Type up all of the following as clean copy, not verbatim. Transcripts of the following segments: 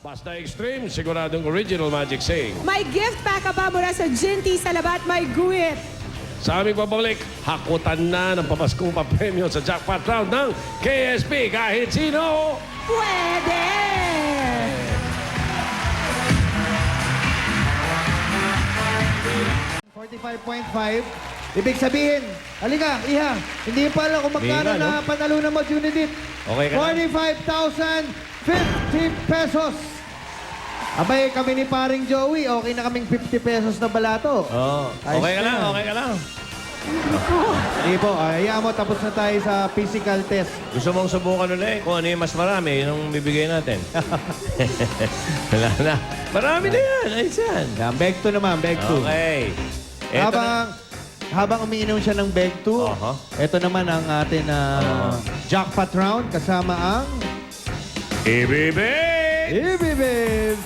Basta Extreme, siguradong original Magic Saying. May gift pack ka pa mula sa Ginty Salabat, may guhit. Sa aming pabalik, hakutan na ng papaskong papremyo sa jackpot round ng KSP kahit sino. Pwede! $45.5. Ibig sabihin, halika, Iha, hindi pa alam kung magkano Hindi na, na panalunan mo, Junidit. Okay ka na? 45,050 pesos. Abay, kami ni paring Joey, okay na kaming 50 pesos na balato. Oh, Ayos okay ka na lang, yan. okay ka lang. Hindi po, hayaan mo, tapos na tayo sa physical test. Gusto mong subukan ulit kung ano yung mas marami, yun ang bibigay natin. Wala na. Marami na yan. Ayos yan. Yan, bag 2 naman, bag 2. Okay. Eto na. Habang umiinom siya ng bag 2, Aha. ito naman ang atin jackpot round kasama ang Ibibig! Ibibib.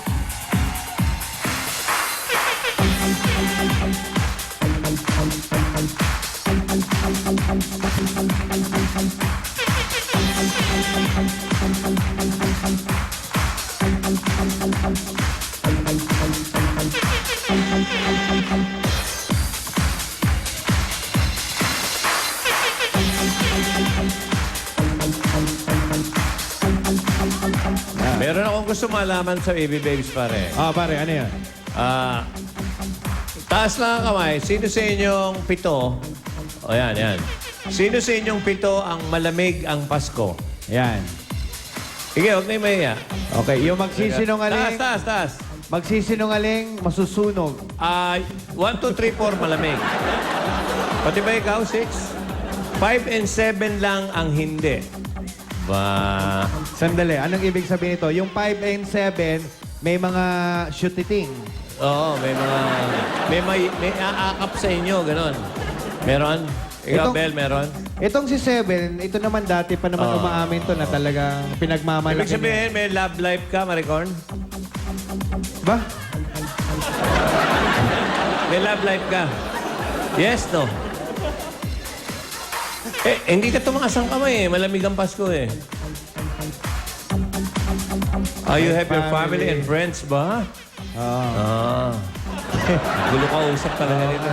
Meron akong gusto malaman sa Ibibig, pare. Pare, ano yan? Taas lang ang kamay. Sino sa inyong pito? O yan, yan. Sino sa inyong pito ang malamig ang Pasko? Yan. Sige, huwag na yung mahiya. Okay, yung magsisinungaling, Taas. magsisinungaling, masusunog. 1, 2, 3, 4, malamig. Pati ba ikaw, 6? 5 and 7 lang ang hindi. Ba... Sandali, anong ibig sabihin nito? Yung 5 and 7, may mga shootiting. Oo, may aakap sa inyo, ganon. Meron? Ikaw, Itong- Bel, meron? Itong si 7, ito naman dati pa naman umaamin to na talagang pinagmamalaki. Ibig sabihin, may love life ka, Maricorn? Ba? May love life ka? Yes, no? Hindi ka tumakas ang kamay eh. Malamig ang Pasko eh. You have your family and friends ba? Gulo ka usap talaga nito.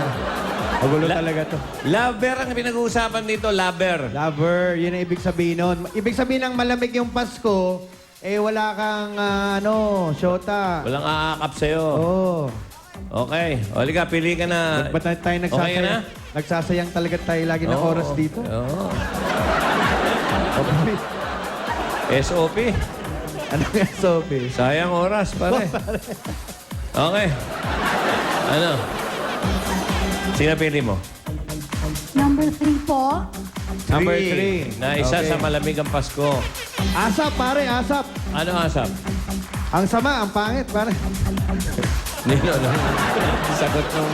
Magulo talaga to. Lover ang pinag-uusapan dito, lover. Lover, yun ang ibig sabihin nun. Ibig sabihin ng malamig yung Pasko, wala kang, shota. Walang aakap sa'yo. Oo. Okay. O, liga, pili ka na. Ba't tayo nagsasayang? Okay ka na? Nagsasayang talaga tayo lagi ng oras dito. Oo. Okay. SOP. Ano nga, Sophie? Sayang oras, pare. Okay. Ano? Sino pili mo? Number 3 po. Number Three. 3. Na isa sa malamig ang Pasko. Asap, pare, asap. Ano asap? Ang sama, ang pangit, pare. Nino, no? Sagot nung...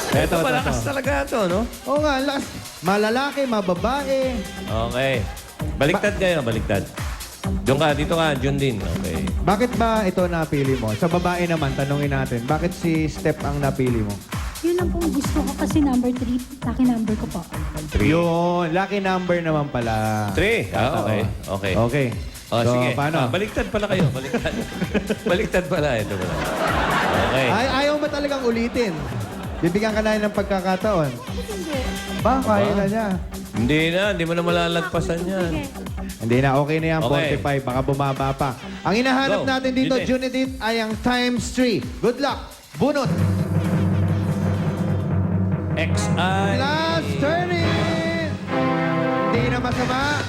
Ito, Ito, malakas ito. talaga ito, no? Oo nga, lakas. Malalaki, mababae. Okay. Baliktad kayo, baliktad. Doon ka, dito ka, Jun din. Okay. Bakit ba ito napili mo? Sa babae naman, tanungin natin. Bakit si Step ang napili mo? Yun lang pong gusto ko kasi number 3. Lucky number ko po. 3. Yun, lucky number naman pala. 3. Okay. Okay. Okay. Oh, So, sige. paano? Baliktad pala kayo. Baliktad. Baliktad pala. Ito pala. Okay. Ayaw mo talagang ulitin. Bibigyan ka na ng pagkakataon. Ba, kaya na niya. Hindi mo na malalagpasan yan. Hindi na, okay na yan. Okay. 45, baka bumaba pa. Ang hinahanap Go. natin dito, Junit. Junidit, ay ang times 3. Good luck. Bunot. XI. Last turning! Hindi na masama.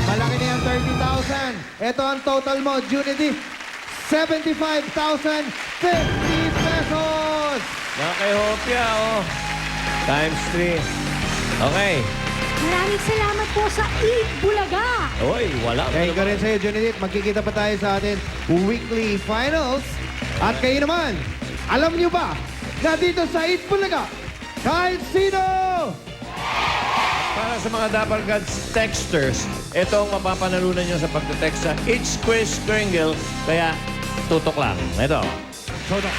Malaki na yung 30,000. Ito ang total mo, Junidit. 75,050 pesos! Nakihopya, oh. Times 3. Okay. Maraming salamat po sa Eat Bulaga. Oy, wala. Kaya ko rin sa'yo, Junidit. Magkikita pa tayo sa atin weekly finals. At kayo naman, alam niyo ba na dito sa Eat Bulaga, kahit sino! Para sa mga Dapper Gods texters, ito ang mapapanalunan nyo sa pagte-text sa It's Quiz Kringle. Kaya, tutok lang. Ito. Soda.